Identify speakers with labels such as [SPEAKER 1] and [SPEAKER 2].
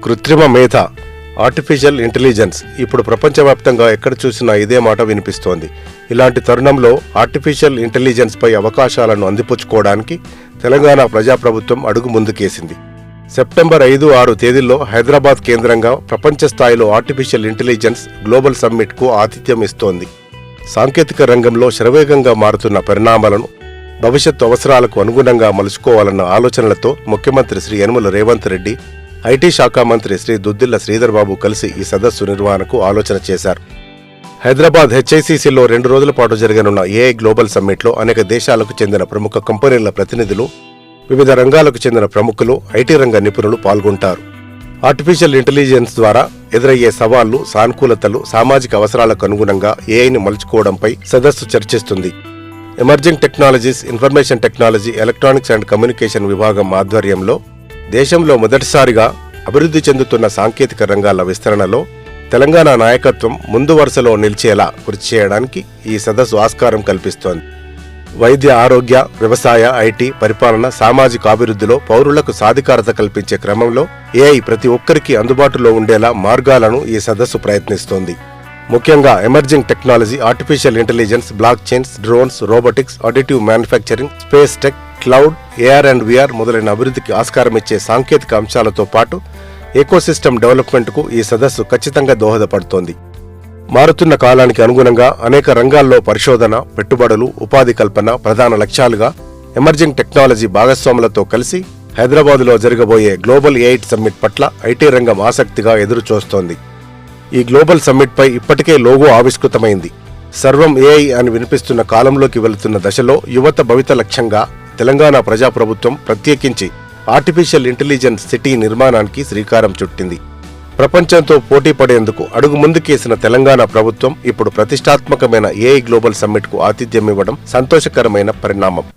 [SPEAKER 1] కృత్రిమ మేధ artificial intelligence ఇప్పుడు ప్రపంచవ్యాప్తంగా ఎక్కడ చూసినా ఇదే మాట వినిపిస్తోంది. ఇలాంటి తరుణంలో ఆర్టిఫిషియల్ ఇంటెలిజెన్స్ పై అవకాశాలను అందిపుచ్చుకోవడానికి తెలంగాణ ప్రజాప్రభుత్వం అడుగు ముందుకేసింది. సెప్టెంబర్ 5-6 తేదీల్లో హైదరాబాద్ కేంద్రంగా ప్రపంచ స్థాయిలో ఆర్టిఫిషియల్ ఇంటెలిజెన్స్ గ్లోబల్ సమ్మిట్కు ఆతిథ్యం ఇస్తోంది. సాంకేతిక రంగంలో శరవేగంగా మారుతున్న పరిణామాలను భవిష్యత్తు అవసరాలకు అనుగుణంగా మలుచుకోవాలన్న ఆలోచనలతో ముఖ్యమంత్రి శ్రీ యనమల రేవంత్ రెడ్డి, ఐటీ శాఖ మంత్రి శ్రీ దుద్దిళ్ల శ్రీధర్ బాబు కలిసి ఈ సదస్సు నిర్వహణకు ఆలోచన చేశారు. హైదరాబాద్ హెచ్ఐసిసిలో 2 రోజుల పాటు జరగనున్న ఏఐ గ్లోబల్ సమ్మిట్లో అనేక దేశాలకు చెందిన ప్రముఖ కంపెనీల ప్రతినిధులు, వివిధ రంగాలకు చెందిన ప్రముఖులు, ఐటీ రంగ నిపుణులు పాల్గొంటారు. ఆర్టిఫిషియల్ ఇంటెలిజెన్స్ ద్వారా ఎదురయ్యే సవాళ్లు, సానుకూలతలు, సామాజిక అవసరాలకు అనుగుణంగా ఏఐని మలుచుకోవడంపై సదస్సు చర్చిస్తుంది. Emerging technologies, information technology, electronics and communication విభాగం ఆధ్వర్యంలో దేశంలో మొదటిసారిగా అభివృద్ధి చెందుతున్న సాంకేతిక రంగాల విస్తరణలో తెలంగాణ నాయకత్వం ముందు వరుసలో నిలిచేలా కృషి చేయడానికి ఈ సదస్సు ఆస్కారం కల్పిస్తోంది. వైద్య, ఆరోగ్య, వ్యవసాయ, ఐటీ, పరిపాలన, సామాజిక అభివృద్ధిలో పౌరులకు సాధికారత కల్పించే క్రమంలో ఏఐ ప్రతి ఒక్కరికి అందుబాటులో ఉండేలా మార్గాలను ఈ సదస్సు ప్రయత్నిస్తోంది. ముఖ్యంగా emerging technology, artificial intelligence, blockchains, drones, robotics, additive manufacturing, space tech, cloud, AR and VR మొదలైన అభివృద్ధికి ఆస్కారమిచ్చే సాంకేతిక అంశాలతో పాటు ఎకోసిస్టమ్ డెవలప్మెంట్కు ఈ సదస్సు ఖచ్చితంగా దోహదపడుతోంది. మారుతున్న కాలానికి అనుగుణంగా అనేక రంగాల్లో పరిశోధన, పెట్టుబడులు, ఉపాధి కల్పన ప్రధాన లక్ష్యాలుగా ఎమర్జింగ్ టెక్నాలజీ భాగస్వాములతో కలిసి హైదరాబాద్లో జరగబోయే గ్లోబల్ ఏఐ సమ్మిట్ పట్ల ఐటీ రంగం ఆసక్తిగా ఎదురుచూస్తోంది. ఈ గ్లోబల్ సమ్మిట్ పై ఇప్పటికే లోగో ఆవిష్కృతమైంది. సర్వం ఏఐ అని వినిపిస్తున్న కాలంలోకి వెళుతున్న దశలో యువత భవిత లక్ష్యంగా తెలంగాణ ప్రజాప్రభుత్వం ప్రత్యేకించి ఆర్టిఫిషియల్ ఇంటెలిజెన్స్ సిటీ నిర్మాణానికి శ్రీకారం చుట్టింది. ప్రపంచంతో పోటీ పడేందుకు అడుగు ముందుకేసిన తెలంగాణ ప్రభుత్వం ఇప్పుడు ప్రతిష్టాత్మకమైన ఏఐ గ్లోబల్ సమ్మిట్కు ఆతిథ్యం ఇవ్వడం సంతోషకరమైన పరిణామం.